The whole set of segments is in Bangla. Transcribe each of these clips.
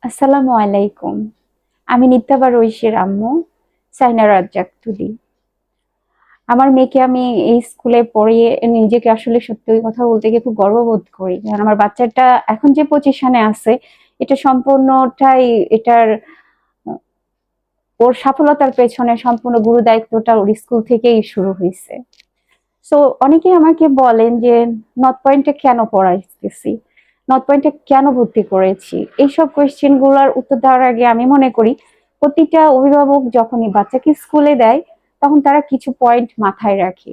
আসসালামু আলাইকুম। আমি নিত্যাবার ঐশীর আম্মু, সাইনা রাজ্জাক তুলি। আমার মেয়েকে আমি এই স্কুলে পড়িয়ে নিজেকে আসলে সত্যি কথা বলতে গিয়ে খুব গর্ববোধ করি। কারণ আমার বাচ্চাটা এখন যে পজিশনে আছে, এটা সম্পূর্ণটাই এটার আ ওর সফলতার পেছনে সম্পূর্ণ গুরু দায়িত্বটা ওর স্কুল থেকেই শুরু হইছে। সো অনেকেই আমাকে বলেন যে নর্থ পয়েন্টে কেন পড়াইতেছি? নর্থ পয়েন্টে কেন ভর্তি করেছি? এইসব কোয়েশ্চেন গুলার উত্তর দেওয়ার আগে আমি মনে করি প্রতিটা অভিভাবক যখনই বাচ্চাকে স্কুলে দেয় তখন তারা কিছু পয়েন্ট মাথায় রাখে।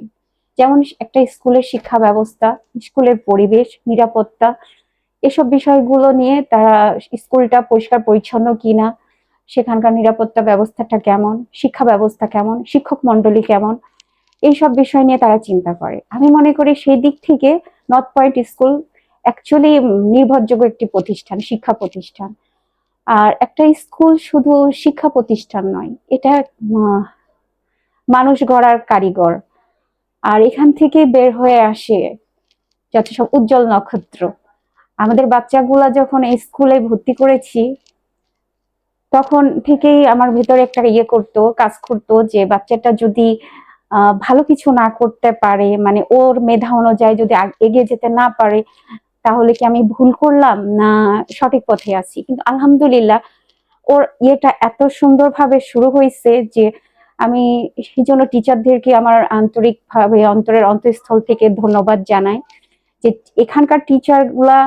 যেমন একটা স্কুলের শিক্ষা ব্যবস্থা, স্কুলের পরিবেশ, নিরাপত্তা এসব বিষয়গুলো নিয়ে তারা স্কুলটা পরিষ্কার পরিচ্ছন্ন কিনা, সেখানকার নিরাপত্তা ব্যবস্থাটা কেমন, শিক্ষা ব্যবস্থা কেমন, শিক্ষক মন্ডলী কেমন এইসব বিষয় নিয়ে তারা চিন্তা করে। আমি মনে করি সেই দিক থেকে নর্থ পয়েন্ট স্কুল অ্যাকচুয়ালি নির্ভরযোগ্য একটি প্রতিষ্ঠান, শিক্ষা প্রতিষ্ঠান। আর একটা স্কুল শুধু শিক্ষা প্রতিষ্ঠান নয়, এটা আহ, মানুষ গড়ার কারিগর। আর এখান থেকে বের হয়ে আসে যত সব উজ্জ্বল নক্ষত্র। আমাদের বাচ্চাগুলা যখন এই স্কুলে ভর্তি করেছি তখন থেকেই আমার ভেতরে একটা কাজ করতো যে বাচ্চাটা যদি ভালো কিছু না করতে পারে, মানে ওর মেধা অনুযায়ী যদি এগিয়ে যেতে না পারে, তাহলে কি আমি ভুল করলাম না সঠিক পথে আছি? কিন্তু আলহামদুলিল্লাহ ওর ইয়েটা এত সুন্দরভাবে শুরু হয়েছে যে আমি সেই জন্য টিচারদেরকে আমার আন্তরিকভাবে অন্তরের অন্তঃস্থল থেকে ধন্যবাদ জানাই যে এখানকার টিচার গুলা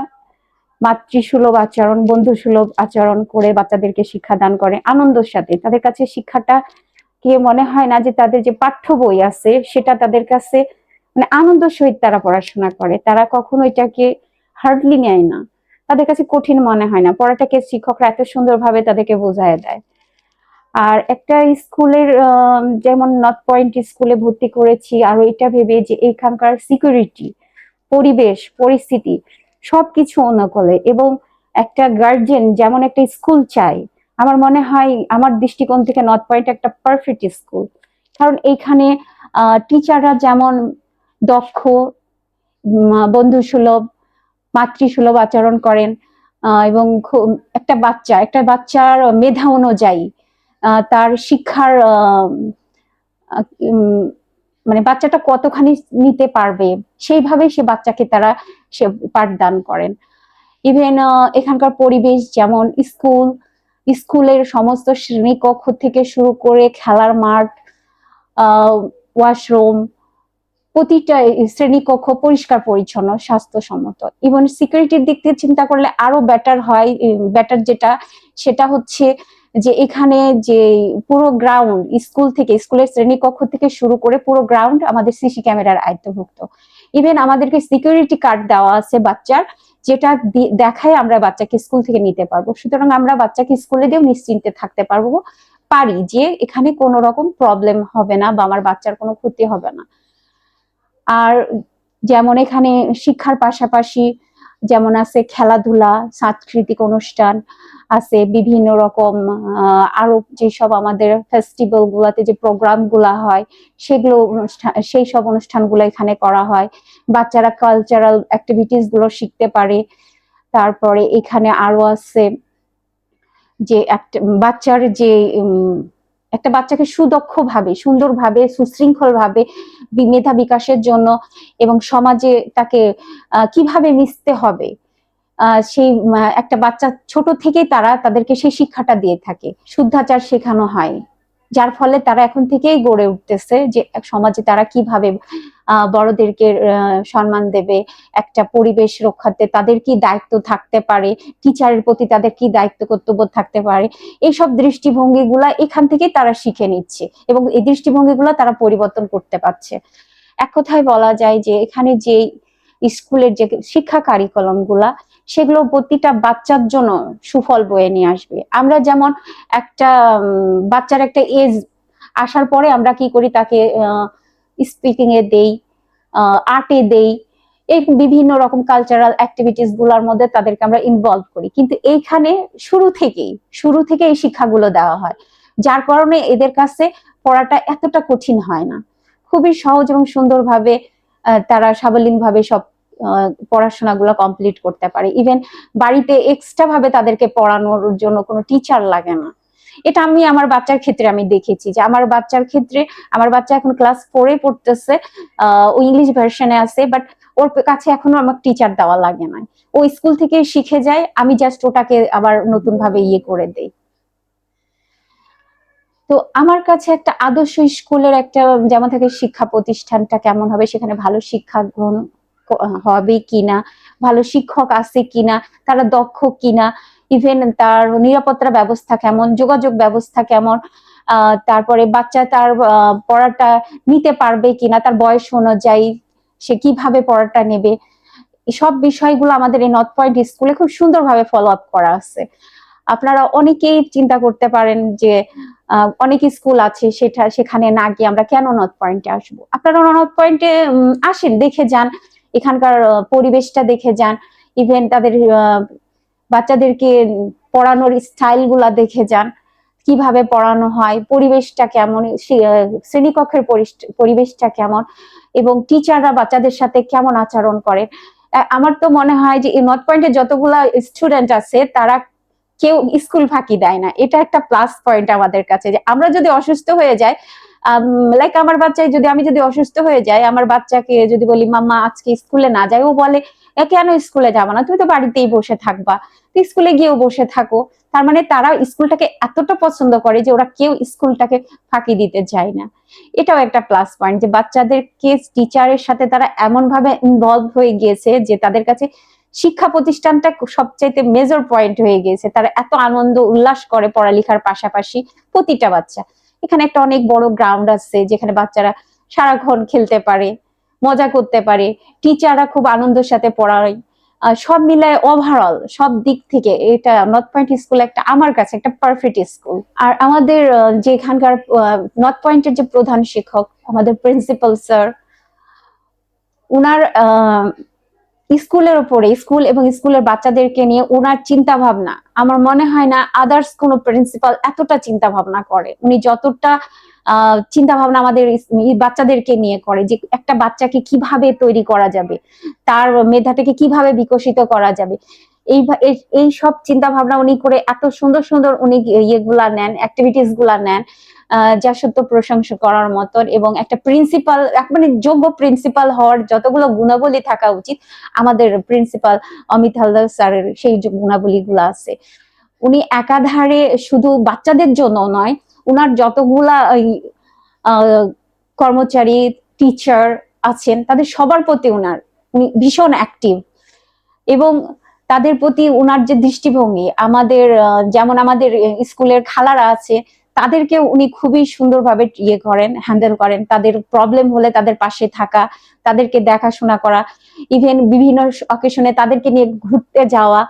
মাতৃসুলভ আচরণ, বন্ধুসুলভ আচরণ করে বাচ্চাদেরকে শিক্ষাদান করে আনন্দের সাথে। তাদের কাছে শিক্ষাটা কে মনে হয় না যে তাদের যে পাঠ্য বই আছে সেটা তাদের কাছে, মানে আনন্দ সহিত তারা পড়াশোনা করে। তারা কখনো এটাকে হার্ডলি নেয় না, তাদের কাছে কঠিন মনে হয় না। পড়াটাকে শিক্ষকরা এত সুন্দরভাবে তাদেরকে বোঝায় দেয়। আর একটা স্কুলের যেমন নর্থ পয়েন্ট স্কুলে ভর্তি করেছি আরো এটা ভেবে যে এখানকার সিকিউরিটি, পরিবেশ, পরিস্থিতি সবকিছু অনুকূলে, এবং একটা গার্জেন যেমন একটা স্কুল চাই, আমার মনে হয় আমার দৃষ্টিকোণ থেকে নর্থ পয়েন্ট একটা পারফেক্ট স্কুল। কারণ এইখানে টিচাররা যেমন দক্ষ, বন্ধুসুলভ, মাতৃসুলভ আচরণ করেন, এবং একটা বাচ্চার মেধা অনুযায়ী তার শিক্ষার মানে বাচ্চাটা কতখানি নিতে পারবে সেইভাবে সে বাচ্চাকে তারা সে পাঠদান করেন। ইভেন এখানকার পরিবেশ যেমন স্কুলের সমস্ত শ্রেণীকক্ষ থেকে শুরু করে খেলার মাঠ, ওয়াশরুম, প্রতিটা শ্রেণীকক্ষ পরিষ্কার পরিচ্ছন্ন, স্বাস্থ্যসম্মত। ইভেন সিকিউরিটির দিক থেকে চিন্তা করলে আরো বেটার হয়। বেটার যেটা, সেটা হচ্ছে যে এখানে যে পুরো গ্রাউন্ড, স্কুলের শ্রেণীকক্ষ থেকে শুরু করে পুরো গ্রাউন্ড আমাদের সিসি ক্যামেরার আয়ত্তভুক্ত। ইভেন আমাদেরকে সিকিউরিটি কার্ড দেওয়া আছে বাচ্চার, যেটা দেখায় আমরা বাচ্চাকে স্কুল থেকে নিতে পারবো। সুতরাং আমরা বাচ্চাকে স্কুলে দিয়েও নিশ্চিন্তে থাকতে পারি যে এখানে কোনো রকম প্রবলেম হবে না বা আমার বাচ্চার কোনো ক্ষতি হবে না। আর যেমন এখানে শিক্ষার পাশাপাশি যেমন আছে খেলাধুলা, সাংস্কৃতিক অনুষ্ঠান আছে, বিভিন্ন রকম আরো যেসব আমাদের ফেস্টিভ্যাল গুলাতে যে প্রোগ্রাম গুলা হয় সেই সব অনুষ্ঠানগুলো এখানে করা হয়। বাচ্চারা কালচারাল অ্যাক্টিভিটিস গুলো শিখতে পারে। তারপরে এখানে আরো আছে যে একটা বাচ্চার যে একটা বাচ্চাকে সুন্দরভাবে সুশৃঙ্খলভাবে মেধা বিকাশের জন্য এবং সমাজে তাকে কিভাবে মিশতে হবে, সেই একটা বাচ্চা ছোট থেকেই তাদেরকে সেই শিক্ষাটা দিয়ে থাকে, শুদ্ধাচার শেখানো হয়, যার ফলে তারা এখন থেকেই গড়ে উঠতেছে যে সমাজে তারা কিভাবে বড়দেরকে সম্মান দেবে, একটা পরিবেশ রক্ষাতে তাদের কি দায়িত্ব থাকতে পারে, টিচারের প্রতি তাদের কি দায়িত্ব কর্তব্য থাকতে পারে। এইসব দৃষ্টিভঙ্গিগুলা এখান থেকে তারা শিখে নিচ্ছে এবং এই দৃষ্টিভঙ্গিগুলা তারা পরিবর্তন করতে পারছে। এক কথায় বলা যায় যে এখানে যে স্কুলের যে শিক্ষা কারিকুলাম গুলা, সেগুলো প্রতিটা বাচ্চার জন্য সুফল বয়ে নিয়ে আসবে। আমরা যেমন একটা বাচ্চার একটা এজ আসার পরে আমরা কি করি, তাকে স্পিকিং এ দেই, আর্টে দেই, এই বিভিন্ন রকম কালচারাল অ্যাক্টিভিটিস গুলার মধ্যে তাদেরকে আমরা ইনভলভ করি। কিন্তু এইখানে শুরু থেকে এই শিক্ষাগুলো দেওয়া হয়, যার কারণে এদের কাছে পড়াটা এতটা কঠিন হয় না। খুবই সহজ এবং সুন্দরভাবে তারা সাবলীল ভাবে সব পড়াশোনাগুলো কমপ্লিট করতে পারে। ইভেন বাড়িতে এক্সট্রা ভাবে তাদেরকে পড়ানোর জন্য কোনো টিচার লাগে না। এটা আমি আমার বাচ্চার ক্ষেত্রে আমি দেখেছি যে আমার বাচ্চার ক্ষেত্রে, আমার বাচ্চা এখন ক্লাস 4-এ পড়তেছে, ও ইংলিশ ভার্সনে আছে, বাট ওর কাছে এখনো আমার টিচার দেওয়া লাগে না। ও স্কুল থেকে শিখে যায়, আমি জাস্ট ওটাকে আবার নতুন ভাবে করে দেই। তো আমার কাছে একটা আদর্শ স্কুলের একটা যেমন থাকে শিক্ষা প্রতিষ্ঠানটা কেমন হবে, সেখানে ভালো শিক্ষা গ্রহণ হবে কিনা, ভালো শিক্ষক আছে কিনা, তারা দক্ষ কিনা, ইভেন তার নিরাপত্তা ব্যবস্থা কেমন, যোগাযোগ ব্যবস্থা কেমন, তারপরে বাচ্চা তার পড়াটা নিতে পারবে কিনা, তার বয়স অনুযায়ী সে কিভাবে পড়াটা নেবে, সব বিষয়গুলো আমাদের এই নর্থ পয়েন্ট স্কুলে খুব সুন্দরভাবে ফলো আপ করা আছে। আপনারা অনেকেই চিন্তা করতে পারেন যে অনেক স্কুল আছে সেখানে না গিয়ে আমরা কেন নর্থ পয়েন্টে আসবো। আপনারা নর্থ পয়েন্টে আসেন, দেখে যান, এখানকার পরিবেশটা দেখে যান, ইভেন তাদের বাচ্চাদেরকে পড়ানোর স্টাইল গুলা দেখে যান, কিভাবে পড়ানো হয়, পরিবেশটা কেমন, শ্রেণীকক্ষের পরিবেশটা কেমন, এবং টিচাররা বাচ্চাদের সাথে কেমন আচরণ করে। আমার তো মনে হয় যে এই নর্থ পয়েন্টে যতগুলা স্টুডেন্ট আছে তারা কেউ স্কুল ফাঁকি দেয় না। এটা একটা প্লাস পয়েন্ট আমাদের কাছে, যে আমরা যদি অসুস্থ হয়ে যাই, লাইক আমার বাচ্চাই যদি, আমি যদি অসুস্থ হয়ে যাই, আমার বাচ্চাকে যদি বলি মাম্মা আজকে স্কুলে না যাই, ও বলে কেন স্কুলে যাবো না, তুমি তো বাড়িতেই বসে থাকবা, স্কুলে গিয়েও বসে থাকো। তার মানে তারা স্কুলটাকে এতটা পছন্দ করে যে ওরা কেউ স্কুলটাকে ফাঁকি দিতে চায় না। এটাও একটা প্লাস পয়েন্ট যে বাচ্চাদেরকে টিচারের সাথে তারা এমন ভাবে ইনভলভ হয়ে গিয়েছে যে তাদের কাছে শিক্ষা প্রতিষ্ঠানটা সবচাইতে মেজর পয়েন্ট হয়ে গিয়েছে। তারা এত আনন্দ উল্লাস করে পড়ালেখার পাশাপাশি, প্রতিটা বাচ্চা। এখানে একটা অনেক বড় গ্রাউন্ড আছে যেখানে বাচ্চারা সারাক্ষণ খেলতে পারে, মজা করতে পারে, টিচাররা খুব আনন্দের সাথে পড়ায়। সব মিলায় ওভারঅল সব দিক থেকে এটা নর্থ পয়েন্ট স্কুল একটা, আমার কাছে একটা পারফেক্ট স্কুল। আর আমাদের যে এখানকার নর্থ পয়েন্টের যে প্রধান শিক্ষক, আমাদের প্রিন্সিপাল স্যার, উনার স্কুলের উপরে, স্কুল এবং স্কুলের বাচ্চাদেরকে নিয়ে ওনার চিন্তা ভাবনা, আমার মনে হয় না আদার্স কোনো প্রিন্সিপাল এতটা চিন্তা ভাবনা করে। উনি যতটা চিন্তা ভাবনা আমাদের বাচ্চাদেরকে নিয়ে করে, যে একটা বাচ্চাকে কিভাবে তৈরি করা যাবে, তার মেধাটাকে কিভাবে বিকশিত করা যাবে, এই সব চিন্তা ভাবনা উনি করে এত সুন্দর সুন্দর উনি ইয়েগুলা নেন, অ্যাক্টিভিটিস গুলা নেন, যা সত্য প্রশংসা করার মতন। এবং একটা প্রিন্সিপাল, মানে যোগ্য প্রিন্সিপাল হওয়ার যতগুলো গুণাবলী থাকা উচিত, আমাদের প্রিন্সিপাল অমিত হালদার স্যারের সেই গুণাবলী গুলা আছে। উনি একাধারে শুধু বাচ্চাদের জন্য নয়, উনার যতগুলা কর্মচারী, টিচার আছেন, তাদের সবার প্রতি উনি ভীষণ অ্যাক্টিভ। এবং তাদের প্রতি উনার যে দৃষ্টিভঙ্গি, আমাদের যেমন আমাদের স্কুলের খালারা আছে, তাদেরকে উনি খুবই সুন্দরভাবে হ্যান্ডেল করেন। তাদের প্রবলেম হলে তাদের পাশে থাকা, তাদেরকে দেখাশোনা করা, ইভেন বিভিন্ন অকেশনে তাদেরকে নিয়ে ঘুরতে যাওয়া,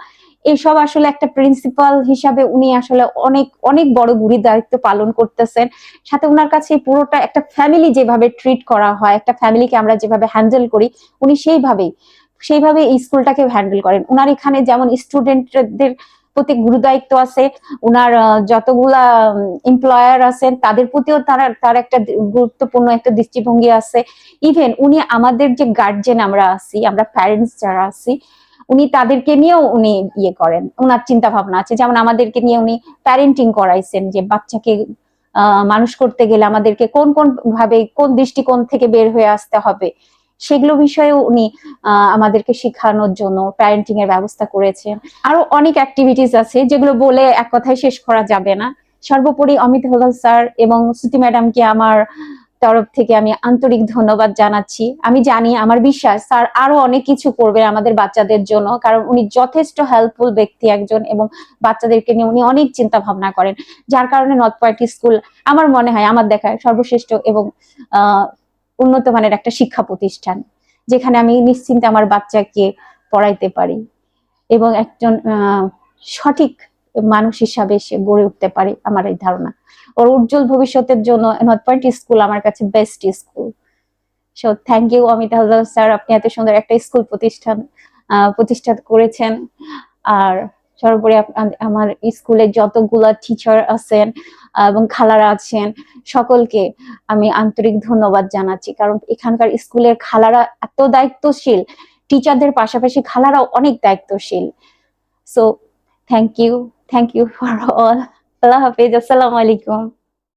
এইসব আসলে একটা প্রিন্সিপাল হিসাবে উনি আসলে অনেক অনেক বড় গুরু দায়িত্ব পালন করতেছেন। সাথে উনার কাছে পুরোটা একটা ফ্যামিলি যেভাবে ট্রিট করা হয়, একটা ফ্যামিলিকে আমরা যেভাবে হ্যান্ডেল করি, উনি সেইভাবে এই স্কুলটাকে হ্যান্ডেল করেন। উনার এখানে যেমন স্টুডেন্টদের প্রতি গুরুদায়িত্ব আছে, উনার যতগুলা এমপ্লয়ার আছেন তাদের প্রতিও তার একটা গুরুত্বপূর্ণ একটা দৃষ্টিভঙ্গি আছে। ইভেন উনি আমাদের যে গার্জেন আমরা আছি, আমরা প্যারেন্টস যারা আছি, উনি তাদেরকে নিয়েও উনি করেন, উনার চিন্তা ভাবনা আছে। যেমন আমাদেরকে নিয়ে উনি প্যারেন্টিং করাইছেন, যে বাচ্চাকে মানুষ করতে গেলে আমাদেরকে কোন কোন ভাবে, কোন দৃষ্টিকোণ থেকে বের হয়ে আসতে হবে, সেগুলো বিষয়েও উনি আমাদেরকে শেখানোর জন্য প্যারেন্টিং এর ব্যবস্থা করেছেন। আরো অনেক অ্যাক্টিভিটিস আছে যেগুলো বলে এক কথায় শেষ করা যাবে না। সর্বোপরি অমিত হালদার স্যার এবং শ্রুতি ম্যাডামকে আমার তরফ থেকে আমি আন্তরিক ধন্যবাদ জানাচ্ছি। আমি জানি, আমার বিশ্বাস স্যার আরো অনেক কিছু করবে আমাদের বাচ্চাদের জন্য, কারণ উনি যথেষ্ট হেল্পফুল ব্যক্তি একজন, এবং বাচ্চাদেরকে নিয়ে উনি অনেক চিন্তা ভাবনা করেন। যার কারণে নর্থ পয়েন্ট স্কুল আমার মনে হয়, আমার দেখায় সর্বশ্রেষ্ঠ এবং উন্নত মানের একটা শিক্ষা প্রতিষ্ঠান, যেখানে আমি নিশ্চিন্তে আমার বাচ্চাকে পড়াইতে পারি এবং একজন সঠিক মানুষ হিসাবে সে গড়ে উঠতে পারে। আমার এই ধারণা, ওর উজ্জ্বল ভবিষ্যতের জন্য নর্থ পয়েন্ট স্কুল আমার কাছে best school. So thank you Amit Haldar sir, আপনি এত সুন্দর একটা স্কুল প্রতিষ্ঠা করেছেন। আর সর্বোপরি আমার স্কুলের যতগুলা টিচার আছেন এবং খালারা আছেন, সকলকে আমি আন্তরিক ধন্যবাদ জানাচ্ছি, কারণ এখানকার স্কুলের খালারা এত দায়িত্বশীল, টিচারদের পাশাপাশি খালারাও অনেক দায়িত্বশীল। So thank you for all. আল্লাহ হাফেজ, আসসালামু আলাইকুম।